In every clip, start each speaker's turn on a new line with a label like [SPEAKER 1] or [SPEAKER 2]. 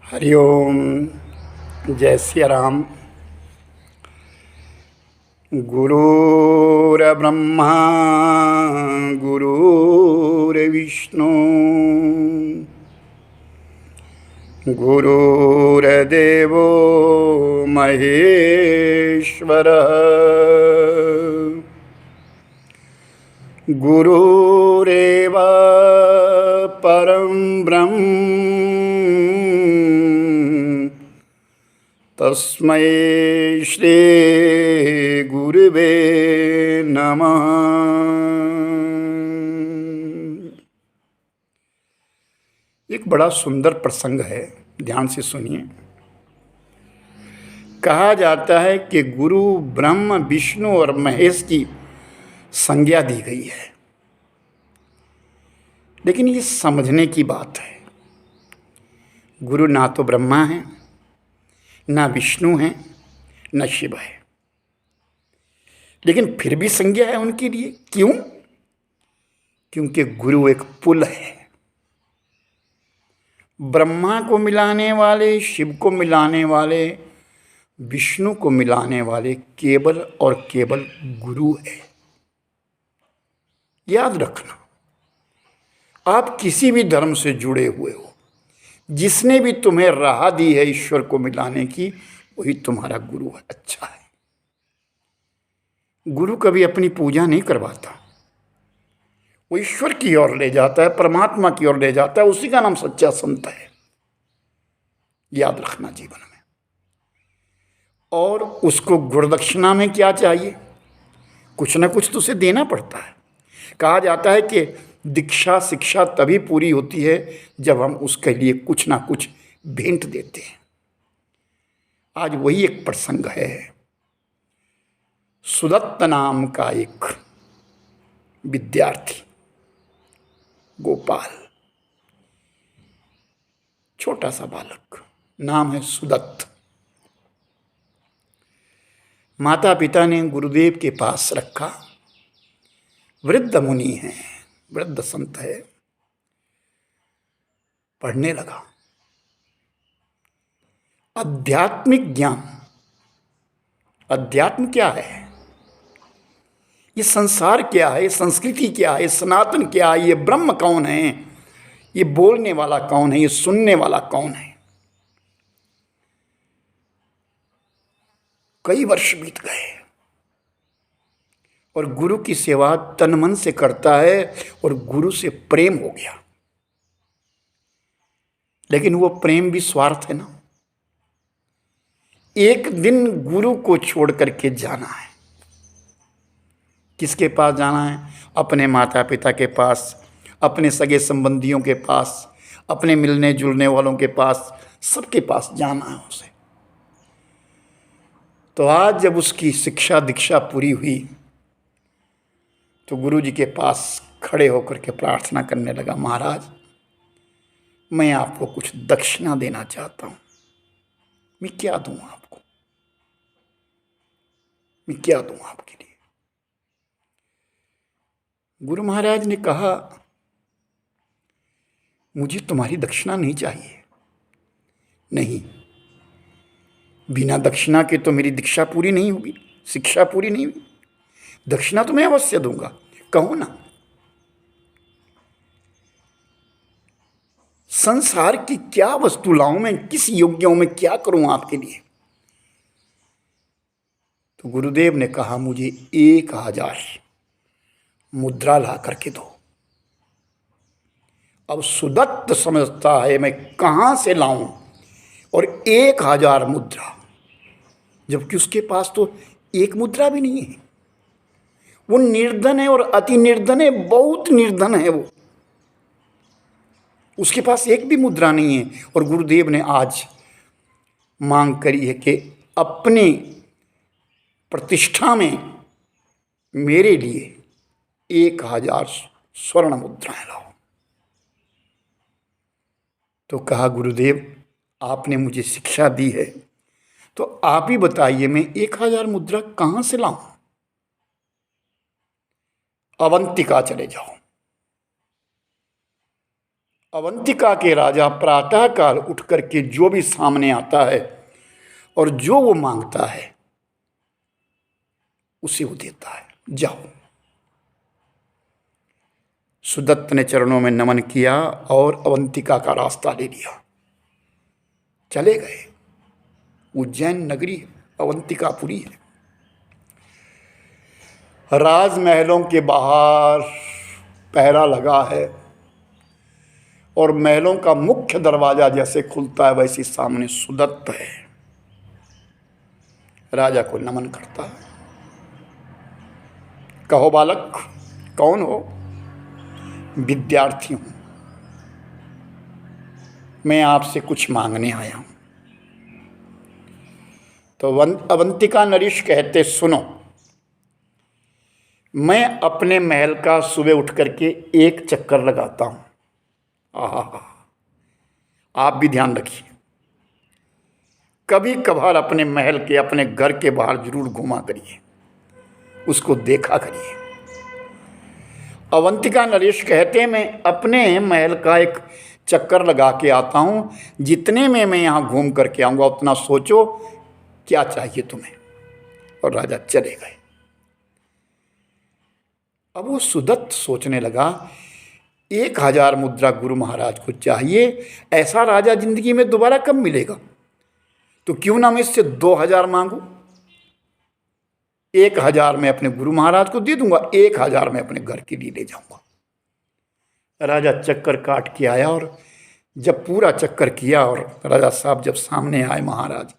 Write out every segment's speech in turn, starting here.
[SPEAKER 1] हरि ओम। जय सिया राम। गुरुर्ब्रह्मा गुरुर्विष्णु गुरुर्देवो महेश्वरः गुरुरेव परं ब्रह्म तस्मै श्री गुरुवे नमः। एक बड़ा सुंदर प्रसंग है, ध्यान से सुनिए। कहा जाता है कि गुरु ब्रह्म विष्णु और महेश की संज्ञा दी गई है, लेकिन ये समझने की बात है। गुरु ना तो ब्रह्मा है, ना विष्णु है, न शिव है, लेकिन फिर भी संज्ञा है उनके लिए। क्यों? क्योंकि गुरु एक पुल है। ब्रह्मा को मिलाने वाले, शिव को मिलाने वाले, विष्णु को मिलाने वाले केवल और केवल गुरु है। याद रखना, आप किसी भी धर्म से जुड़े हुए हो, जिसने भी तुम्हें राह दी है ईश्वर को मिलाने की, वही तुम्हारा गुरु है। अच्छा है। गुरु कभी अपनी पूजा नहीं करवाता, वो ईश्वर की ओर ले जाता है, परमात्मा की ओर ले जाता है। उसी का नाम सच्चा संत है। याद रखना जीवन में। और उसको गुरुदक्षिणा में क्या चाहिए? कुछ ना कुछ तो उसे देना पड़ता है। कहा जाता है कि दीक्षा शिक्षा तभी पूरी होती है जब हम उसके लिए कुछ ना कुछ भेंट देते हैं। आज वही एक प्रसंग है। सुदत्त नाम का एक विद्यार्थी, गोपाल, छोटा सा बालक, नाम है सुदत्त। माता पिता ने गुरुदेव के पास रखा। वृद्ध मुनि हैं, वृद्ध संत है। पढ़ने लगा। आध्यात्मिक ज्ञान। अध्यात्म क्या है? ये संसार क्या है? ये संस्कृति क्या है? सनातन क्या है? ये ब्रह्म कौन है? ये बोलने वाला कौन है? ये सुनने वाला कौन है? कई वर्ष बीत गए और गुरु की सेवा तन मन से करता है और गुरु से प्रेम हो गया। लेकिन वो प्रेम भी स्वार्थ है ना। एक दिन गुरु को छोड़ करके जाना है। किसके पास जाना है? अपने माता पिता के पास, अपने सगे संबंधियों के पास, अपने मिलने जुलने वालों के पास, सबके पास जाना है उसे। तो आज जब उसकी शिक्षा दीक्षा पूरी हुई तो गुरु जी के पास खड़े होकर के प्रार्थना करने लगा, महाराज मैं आपको कुछ दक्षिणा देना चाहता हूं। मैं क्या दूं आपको? मैं क्या दूं आपके लिए? गुरु महाराज ने कहा, मुझे तुम्हारी दक्षिणा नहीं चाहिए। नहीं, बिना दक्षिणा के तो मेरी दीक्षा पूरी नहीं होगी, शिक्षा पूरी नहीं हुई। दक्षिणा तो मैं अवश्य दूंगा, कहो ना। संसार की क्या वस्तु लाऊं मैं? किस योग्यों में क्या करूं आपके लिए? तो गुरुदेव ने कहा, मुझे 1000 मुद्रा ला करके दो। अब सुदत्त समझता है मैं कहां से लाऊं और 1000 मुद्रा, जबकि उसके पास तो एक मुद्रा भी नहीं है। वो निर्धन है और अति निर्धन है, बहुत निर्धन है वो। उसके पास एक भी मुद्रा नहीं है। और गुरुदेव ने आज मांग करी है कि अपनी प्रतिष्ठा में मेरे लिए 1000 स्वर्ण मुद्राएं लाओ। तो कहा, गुरुदेव आपने मुझे शिक्षा दी है, तो आप ही बताइए मैं 1000 मुद्रा कहां से लाऊं? अवंतिका चले जाओ, अवंतिका के राजा प्रातःकाल उठ करके जो भी सामने आता है और जो वो मांगता है उसे वो देता है। जाओ। सुदत्त ने चरणों में नमन किया और अवंतिका का रास्ता ले लिया, चले गए। उज्जैन नगरी अवंतिकापुरी है। राजमहलों के बाहर पहरा लगा है और महलों का मुख्य दरवाजा जैसे खुलता है वैसे सामने सुदत्त है। राजा को नमन करता है। कहो बालक, कौन हो? विद्यार्थी हूं, मैं आपसे कुछ मांगने आया हूं। तो अवंतिका नरेश कहते, सुनो, मैं अपने महल का सुबह उठ करके एक चक्कर लगाता हूं। आहा, आप भी ध्यान रखिए, कभी कभार अपने महल के, अपने घर के बाहर जरूर घूमा करिए, उसको देखा करिए। अवंतिका नरेश कहते हैं, मैं अपने महल का एक चक्कर लगा के आता हूँ, जितने में मैं यहाँ घूम करके आऊँगा उतना सोचो क्या चाहिए तुम्हें। और राजा चले गए। अब वो सुदत्त सोचने लगा, 1000 मुद्रा गुरु महाराज को चाहिए, ऐसा राजा जिंदगी में दोबारा कब मिलेगा? तो क्यों ना मैं इससे 2000 मांगू। 1000 मैं अपने गुरु महाराज को दे दूंगा, 1000 मैं अपने घर के लिए ले जाऊंगा। राजा चक्कर काट के आया और जब पूरा चक्कर किया और राजा साहब जब सामने आए महाराज,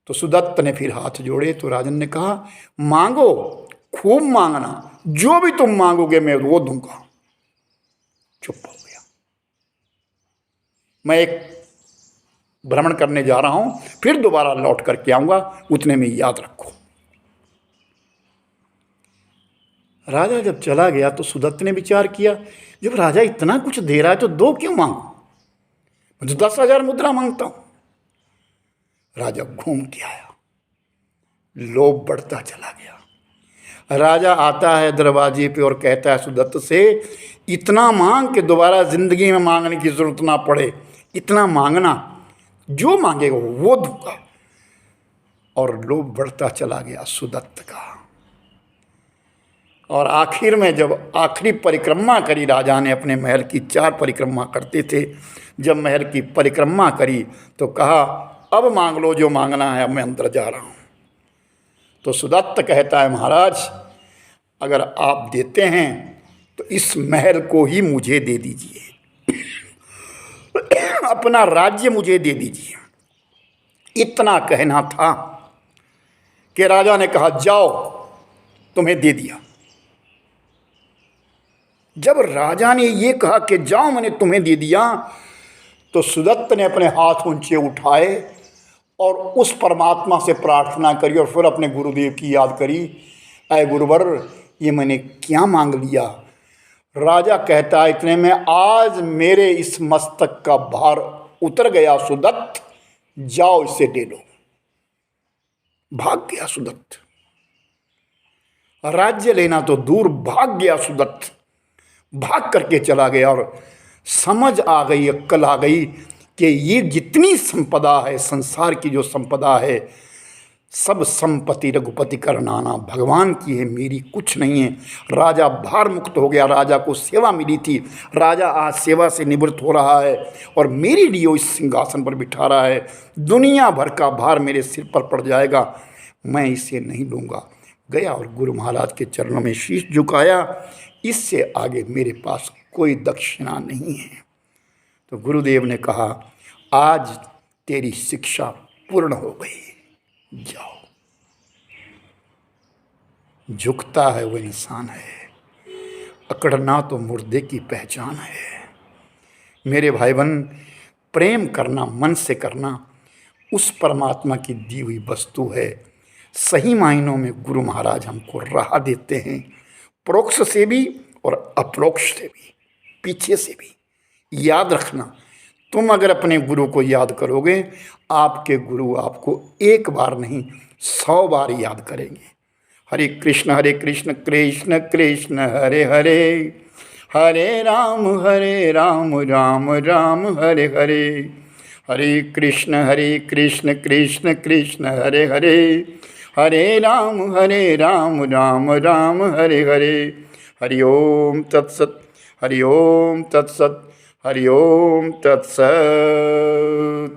[SPEAKER 1] तो सुदत्त ने फिर हाथ जोड़े। तो राजन ने कहा, मांगो, खूब मांगना, जो भी तुम मांगोगे मैं वो दूंगा। चुप हो गया। मैं एक भ्रमण करने जा रहा हूं, फिर दोबारा लौट करके आऊंगा, उतने में याद रखो। राजा जब चला गया तो सुदत्त ने विचार किया, जब राजा इतना कुछ दे रहा है तो 2 क्यों मांगू, मैं तो 10,000 मुद्रा मांगता हूं। राजा घूम के आया, लोभ बढ़ता चला गया। राजा आता है दरवाजे पे और कहता है सुदत्त से, इतना मांग के दोबारा जिंदगी में मांगने की जरूरत ना पड़े, इतना मांगना, जो मांगेगा वो दूंगा। और लोभ बढ़ता चला गया सुदत्त का। और आखिर में जब आखिरी परिक्रमा करी राजा ने, अपने महल की 4 परिक्रमा करते थे, जब महल की परिक्रमा करी तो कहा, अब मांग लो जो मांगना है, मैं अंदर जा रहा हूँ। तो सुदत्त कहता है, महाराज अगर आप देते हैं तो इस महल को ही मुझे दे दीजिए, अपना राज्य मुझे दे दीजिए। इतना कहना था कि राजा ने कहा, जाओ, तुम्हें दे दिया। जब राजा ने ये कहा कि जाओ मैंने तुम्हें दे दिया, तो सुदत्त ने अपने हाथ ऊंचे उठाए और उस परमात्मा से प्रार्थना करी और फिर अपने गुरुदेव की याद करी, ऐ गुरुवर ये मैंने क्या मांग लिया। राजा कहता है, इतने में आज मेरे इस मस्तक का भार उतर गया सुदत्त, जाओ इसे ले लो। भाग गया सुदत्त। राज्य लेना तो दूर, भाग गया सुदत्त। भाग करके चला गया और समझ आ गई, अक्ल आ गई कि ये जितनी संपदा है, संसार की जो संपदा है, सब संपत्ति रघुपति करनाना, भगवान की है, मेरी कुछ नहीं है। राजा भार मुक्त हो गया। राजा को सेवा मिली थी, राजा आज सेवा से निवृत्त हो रहा है और मेरे लिए वो इस सिंहासन पर बिठा रहा है। दुनिया भर का भार मेरे सिर पर पड़ जाएगा, मैं इसे नहीं लूँगा। गया और गुरु महाराज के चरणों में शीश झुकाया, इससे आगे मेरे पास कोई दक्षिणा नहीं है। तो गुरुदेव ने कहा, आज तेरी शिक्षा पूर्ण हो गई, जाओ। झुकता है वो इंसान है, अकड़ना तो मुर्दे की पहचान है। मेरे भाई बहन, प्रेम करना, मन से करना, उस परमात्मा की दी हुई वस्तु है। सही मायनों में गुरु महाराज हमको राह देते हैं, प्रोक्ष से भी और अप्रोक्ष से भी, पीछे से भी। याद रखना, तुम अगर अपने गुरु को याद करोगे, आपके गुरु आपको एक बार नहीं 100 बार याद करेंगे। हरे कृष्ण कृष्ण कृष्ण हरे हरे, हरे राम राम राम हरे हरे, हरे कृष्ण कृष्ण कृष्ण हरे हरे, हरे राम राम राम हरे हरे। हरि ओम तत्सत, हरि ओम तत्सत, हरि ओम तत्सत।